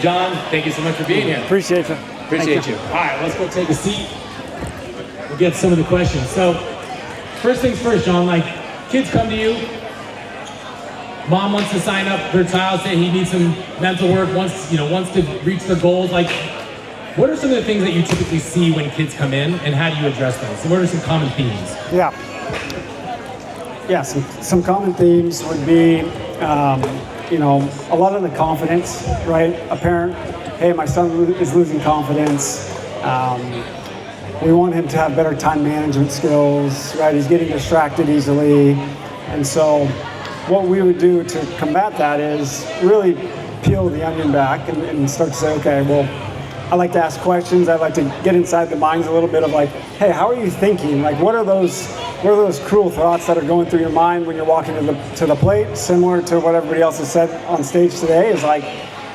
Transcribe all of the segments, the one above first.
John, thank you so much for being here. Appreciate you. Appreciate you. All right, let's go take a seat. We'll get some of the questions. So, first things first, John, like, kids come to you, mom wants to sign up their child, say he needs some mental work, wants to reach their goals. Like, what are some of the things that you typically see when kids come in, and how do you address those? So what are some common themes? Yeah, some common themes would be, a lot of the confidence, right? A parent, hey, my son is losing confidence. We want him to have better time management skills, right? He's getting distracted easily. And so what we would do to combat that is really peel the onion back and start to say, okay, well, I like to ask questions. I like to get inside the minds a little bit of like, hey, how are you thinking? Like, what are those cruel thoughts that are going through your mind when you're walking to the plate? Similar to what everybody else has said on stage today is like,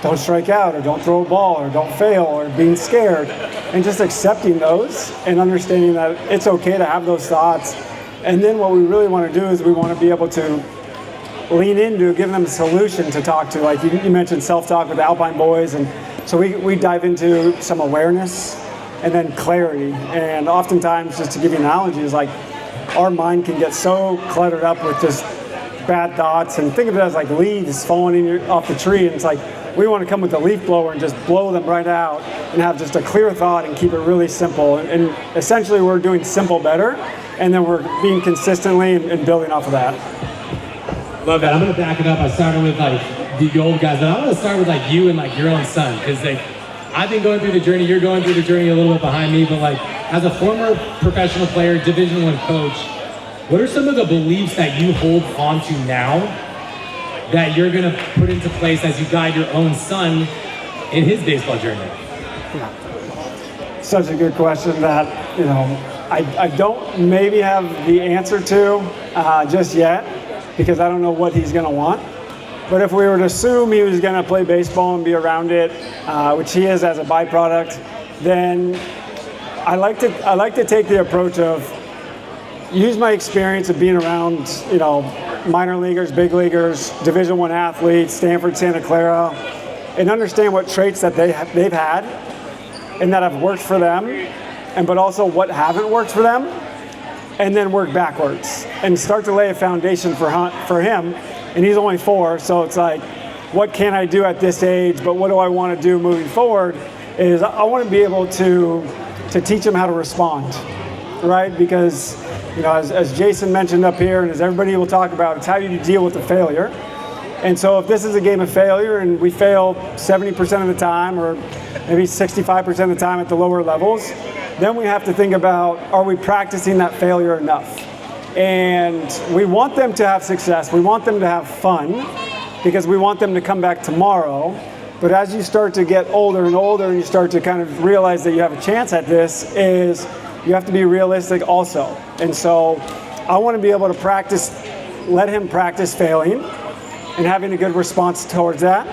don't strike out, or don't throw a ball, or don't fail, or being scared. And just accepting those and understanding that it's okay to have those thoughts. And then what we really want to do is we want to be able to lean into giving them a solution to talk to. Like you mentioned self-talk with the Alpine boys, and so we dive into some awareness and then clarity. And oftentimes, just to give you an analogy, is like our mind can get so cluttered up with just bad thoughts, and think of it as like leaves falling off the tree, and it's like we want to come with a leaf blower and just blow them right out and have just a clear thought and keep it really simple. And essentially we're doing simple better, and then we're being consistently and building off of that. Love that. I'm going to back it up. I started with like the old guys, but I'm going to start with like you and like your own son, because like I've been going through the journey, you're going through the journey a little bit behind me, but like as a former professional player, Division I coach, what are some of the beliefs that you hold on to now that you're going to put into place as you guide your own son in his baseball journey? Yeah. Such a good question that, I don't maybe have the answer to just yet, because I don't know what he's going to want. But if we were to assume he was going to play baseball and be around it, which he is as a byproduct, then I like to take the approach of use my experience of being around, minor leaguers, big leaguers, Division I athletes, Stanford, Santa Clara, and understand what traits that they've had and that have worked for them, but also what haven't worked for them, and then work backwards and start to lay a foundation for him. And he's only 4, so it's like, what can I do at this age, but what do I want to do moving forward? Is I want to be able to teach him how to respond, right? Because as Jason mentioned up here, and as everybody will talk about, it's how you deal with the failure. And so if this is a game of failure and we fail 70% of the time, or maybe 65% of the time at the lower levels, then we have to think about, are we practicing that failure enough? And we want them to have success. We want them to have fun, because we want them to come back tomorrow. But as you start to get older and older, and you start to kind of realize that you have a chance at this, is you have to be realistic also. And so I want to be able to let him practice failing and having a good response towards that.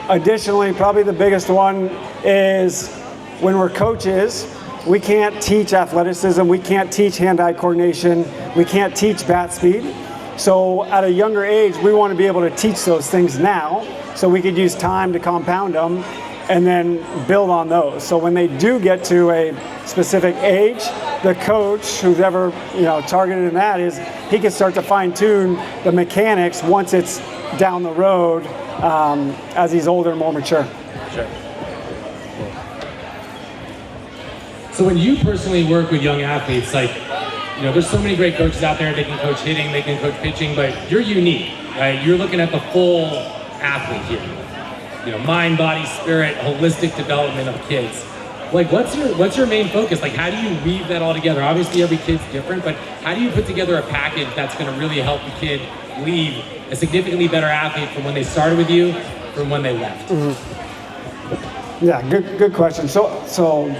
Additionally, probably the biggest one is when we're coaches, we can't teach athleticism, we can't teach hand-eye coordination, we can't teach bat speed. So at a younger age, we want to be able to teach those things now, so we could use time to compound them and then build on those. So when they do get to a specific age, the coach, who's ever targeted in that, is he can start to fine-tune the mechanics once it's down the road as he's older and more mature. Sure. So when you personally work with young athletes, like, there's so many great coaches out there. They can coach hitting, they can coach pitching, but you're unique, right? You're looking at the full athlete here. Mind, body, spirit, holistic development of kids. Like, what's your main focus? Like, how do you weave that all together? Obviously, every kid's different, but how do you put together a package that's going to really help the kid leave a significantly better athlete from when they started with you, from when they left? Mm-hmm. Yeah, good question. So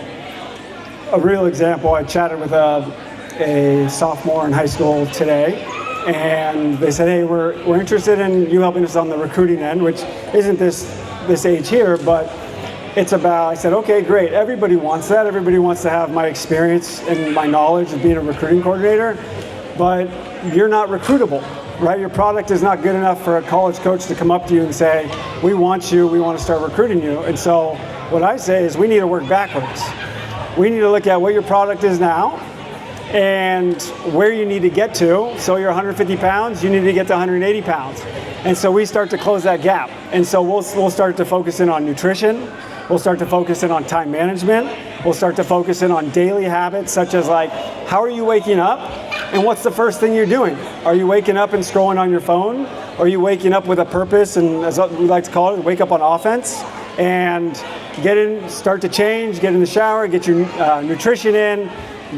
a real example, I chatted with a sophomore in high school today, and they said, hey, we're interested in you helping us on the recruiting end, which isn't this age here, but it's about, I said, okay, great. Everybody wants that. Everybody wants to have my experience and my knowledge of being a recruiting coordinator, but you're not recruitable. right? Your product is not good enough for a college coach to come up to you and say, we want you, we want to start recruiting you. And so what I say is we need to work backwards. We need to look at what your product is now and where you need to get to. So you're 150 pounds, you need to get to 180 pounds. And so we start to close that gap. And so we'll start to focus in on nutrition. We'll start to focus in on time management. We'll start to focus in on daily habits, such as like, how are you waking up? And what's the first thing you're doing? Are you waking up and scrolling on your phone? Are you waking up with a purpose, and as we like to call it, wake up on offense? And start to change, get in the shower, get your nutrition in,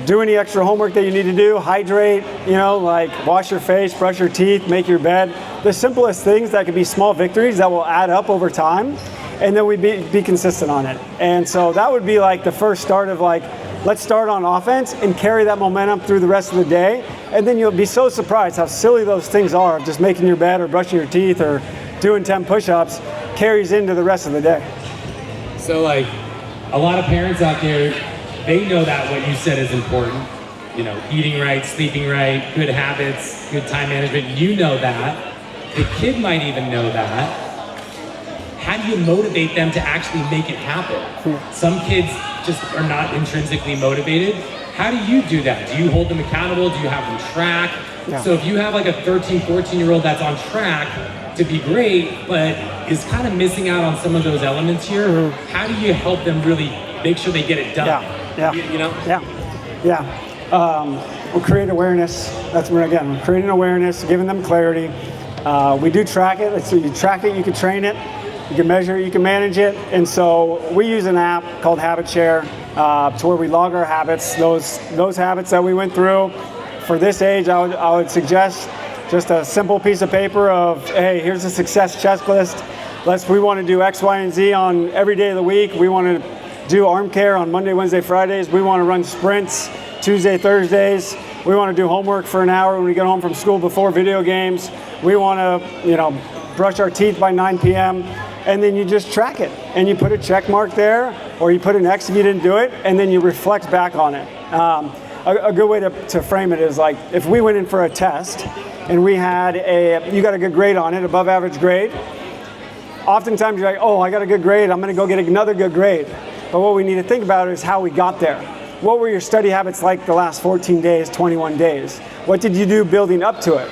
do any extra homework that you need to do, hydrate, like wash your face, brush your teeth, make your bed. The simplest things that could be small victories that will add up over time, and then we be consistent on it. And so that would be like the first start of like, let's start on offense and carry that momentum through the rest of the day. And then you'll be so surprised how silly those things are of just making your bed or brushing your teeth or doing 10 push-ups carries into the rest of the day. So like a lot of parents out there, they know that what you said is important. Eating right, sleeping right, good habits, good time management. You know that. The kid might even know that. How do you motivate them to actually make it happen? Some kids just are not intrinsically motivated. How do you do that? Do you hold them accountable? Do you have them track? Yeah. So if you have like a 13, 14-year-old that's on track to be great, but is kind of missing out on some of those elements here, how do you help them really make sure they get it done? We'll create awareness. That's where, again, we're creating awareness, giving them clarity. We do track it. So you track it, you can train it. You can measure it, you can manage it. And so we use an app called Habit Share to where we log our habits, those habits that we went through. For this age, I would suggest just a simple piece of paper of, hey, here's a success checklist. We want to do X, Y, and Z on every day of the week. We want to do arm care on Monday, Wednesday, Fridays. We want to run sprints Tuesday, Thursdays. We want to do homework for an hour when we get home from school before video games. We want to, brush our teeth by 9 p.m. And then you just track it, and you put a check mark there, or you put an X if you didn't do it, and then you reflect back on it. A good way to frame it is like, if we went in for a test, and you got a good grade on it, above average grade, oftentimes you're like, oh, I got a good grade, I'm gonna go get another good grade. But what we need to think about is how we got there. What were your study habits like the last 14 days, 21 days? What did you do building up to it?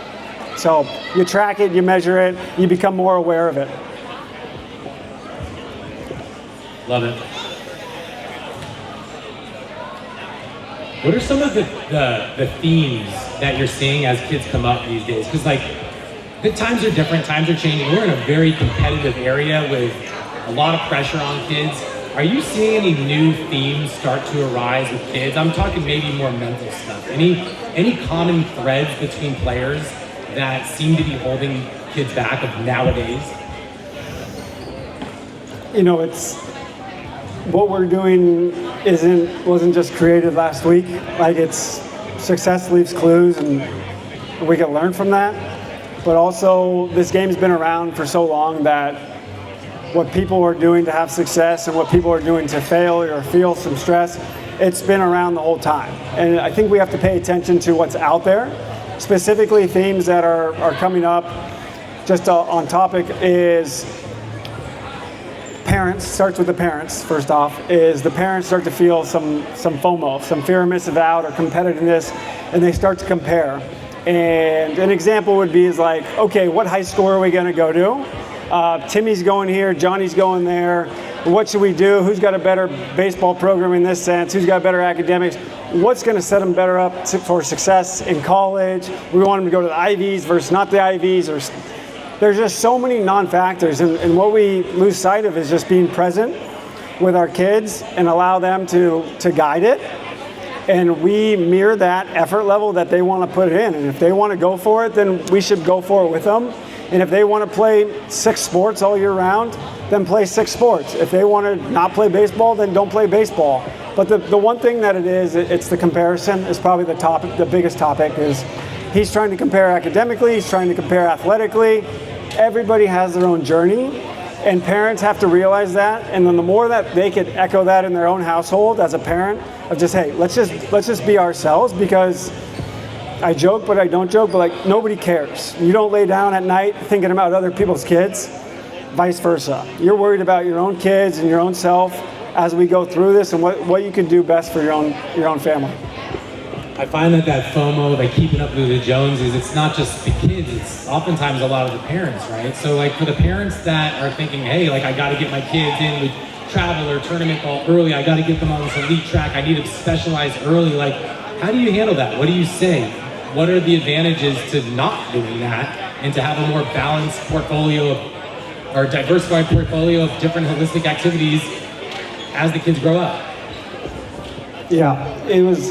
So you track it, you measure it, you become more aware of it. Love it. What are some of the themes that you're seeing as kids come up these days? Because like, the times are different, times are changing. We're in a very competitive area with a lot of pressure on kids. Are you seeing any new themes start to arise with kids? I'm talking maybe more mental stuff. Any common threads between players that seem to be holding kids back of nowadays? What we're doing wasn't just created last week. Like, it's success leaves clues, and we can learn from that. But also, this game's been around for so long that what people are doing to have success and what people are doing to fail or feel some stress, it's been around the whole time. And I think we have to pay attention to what's out there. Specifically, themes that are coming up, just on topic, is parents. Starts with the parents. First off, is the parents start to feel some FOMO, some fear of missing out or competitiveness, and they start to compare. And an example would be like, okay, what high school are we going to go to? Timmy's going here, Johnny's going there. What should we do? Who's got a better baseball program in this sense? Who's got better academics? What's going to set them better up for success in college? We want them to go to the Ivies versus not the Ivies. There's just so many non-factors, and what we lose sight of is just being present with our kids and allow them to guide it. And we mirror that effort level that they want to put in. And if they want to go for it, then we should go for it with them. And if they want to play 6 sports all year round, then play 6 sports. If they want to not play baseball, then don't play baseball. But the one thing that it's the comparison is probably the biggest topic is he's trying to compare academically, he's trying to compare athletically. Everybody has their own journey, and parents have to realize that. And then the more that they could echo that in their own household as a parent of just, hey, let's just be ourselves, because I joke, but I don't joke, but like nobody cares. You don't lay down at night thinking about other people's kids, vice versa. You're worried about your own kids and your own self as we go through this and what you can do best for your own family. I find that FOMO, like keeping up with the Joneses, it's not just the kids, it's oftentimes a lot of the parents, right? So like for the parents that are thinking, hey, like I gotta get my kids in with travel or tournament ball early, I gotta get them on this elite track, I need to specialize early, like how do you handle that? What do you say? What are the advantages to not doing that and to have a more balanced portfolio or diversified portfolio of different holistic activities as the kids grow up? Yeah, it was,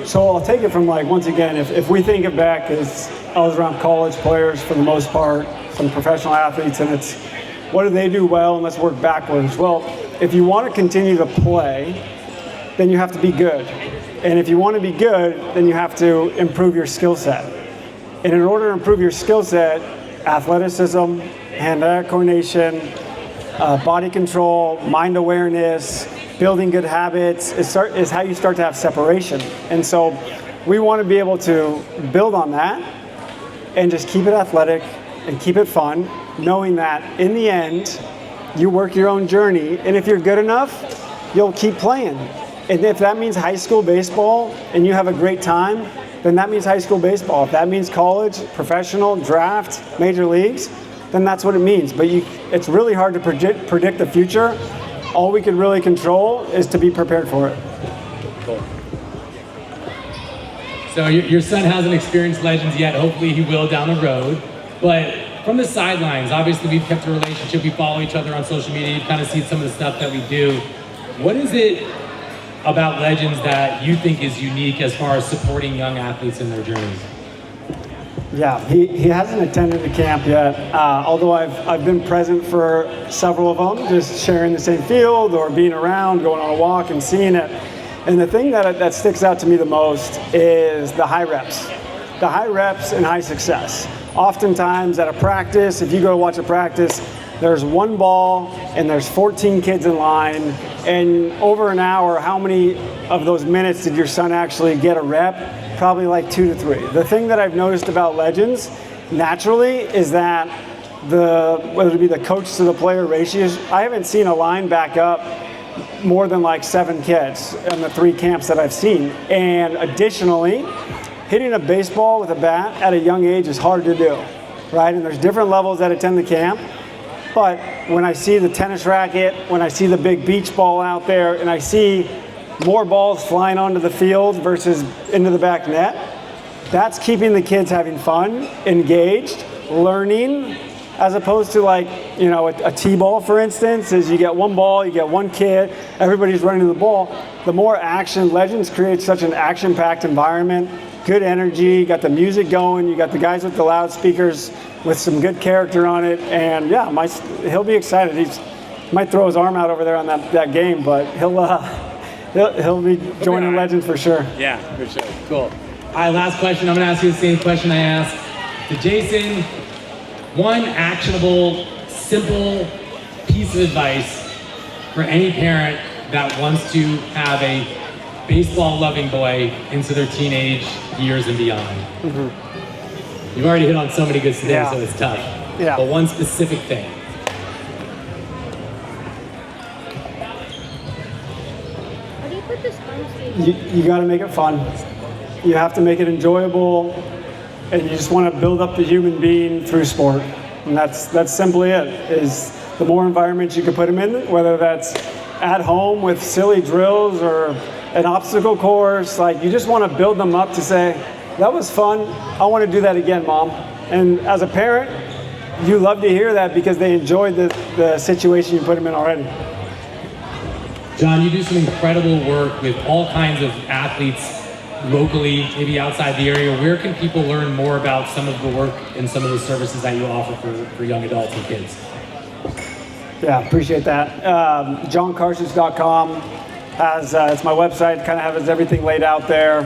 so I'll take it from like, once again, if we think it back as I was around college players for the most part, some professional athletes, and it's, what do they do well, and let's work backwards. Well, if you want to continue to play, then you have to be good. And if you want to be good, then you have to improve your skill set. And in order to improve your skill set, athleticism, hand-eye coordination, body control, mind awareness, building good habits is how you start to have separation. And so we want to be able to build on that and just keep it athletic and keep it fun, knowing that in the end, you work your own journey. And if you're good enough, you'll keep playing. And if that means high school baseball and you have a great time, then that means high school baseball. If that means college, professional, draft, major leagues, then that's what it means. But it's really hard to predict the future. All we can really control is to be prepared for it. Cool. So your son hasn't experienced Legends yet. Hopefully he will down the road. But from the sidelines, obviously we've kept a relationship. We follow each other on social media. You've kind of seen some of the stuff that we do. What is it about Legends that you think is unique as far as supporting young athletes in their journeys? Yeah, he hasn't attended the camp yet, although I've been present for several of them, just sharing the same field or being around, going on a walk and seeing it. And the thing that sticks out to me the most is the high reps. The high reps and high success. Oftentimes at a practice, if you go to watch a practice, there's one ball and there's 14 kids in line, and over an hour, how many of those minutes did your son actually get a rep? Probably like 2 to 3. The thing that I've noticed about Legends, naturally, is that whether it be the coach to the player ratios, I haven't seen a line back up more than like 7 kids in the 3 camps that I've seen. And additionally, hitting a baseball with a bat at a young age is hard to do, right? And there's different levels that attend the camp. But when I see the tennis racket, when I see the big beach ball out there, and I see more balls flying onto the field versus into the back net, that's keeping the kids having fun, engaged, learning, as opposed to like, you know, a T-ball, for instance, is you get one ball, you get one kid, everybody's running to the ball. The more action, Legends creates such an action-packed environment, good energy, you got the music going, you got the guys with the loudspeakers with some good character on it, and yeah, he'll be excited. He might throw his arm out over there on that game, but he'll be joining Legends for sure. Yeah, for sure. Cool. All right, last question. I'm going to ask you the same question I asked to Jason. One actionable, simple piece of advice for any parent that wants to have a baseball-loving boy into their teenage years and beyond. Mm-hmm. You've already hit on so many good things, so it's tough. Yeah. But one specific thing. How do you put this on? You got to make it fun. You have to make it enjoyable, and you just want to build up the human being through sport. And that's simply it, is the more environments you can put them in, whether that's at home with silly drills or an obstacle course, like you just want to build them up to say, that was fun, I want to do that again, Mom. And as a parent, you love to hear that because they enjoyed the situation you put them in already. John, you do some incredible work with all kinds of athletes locally, maybe outside the area. Where can people learn more about some of the work and some of the services that you offer for young adults and kids? Yeah, appreciate that. JohnCarstens.com it's my website, kind of has everything laid out there.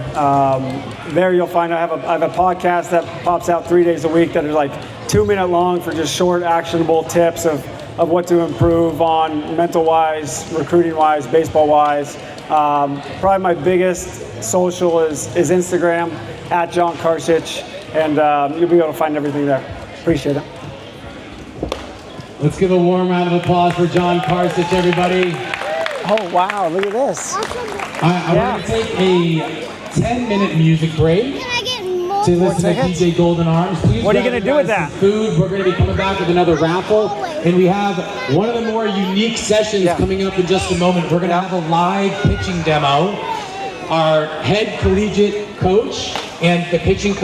There you'll find I have a podcast that pops out 3 days a week that are like 2-minute long for just short, actionable tips of what to improve on mental-wise, recruiting-wise, baseball-wise. Probably my biggest social is Instagram, at John Karsich, and you'll be able to find everything there. Appreciate it. Let's give a warm round of applause for John Karsich, everybody. Oh, wow, look at this. I want to take a 10-minute music break Can I get more? to listen to tickets? DJ Golden Arms. Please What are you grab gonna do with guys some that? Food. We're going to be coming back with another raffle. And we have one of the more unique sessions coming up in just a moment. We're going to have a live pitching demo. Our head collegiate coach and the pitching coach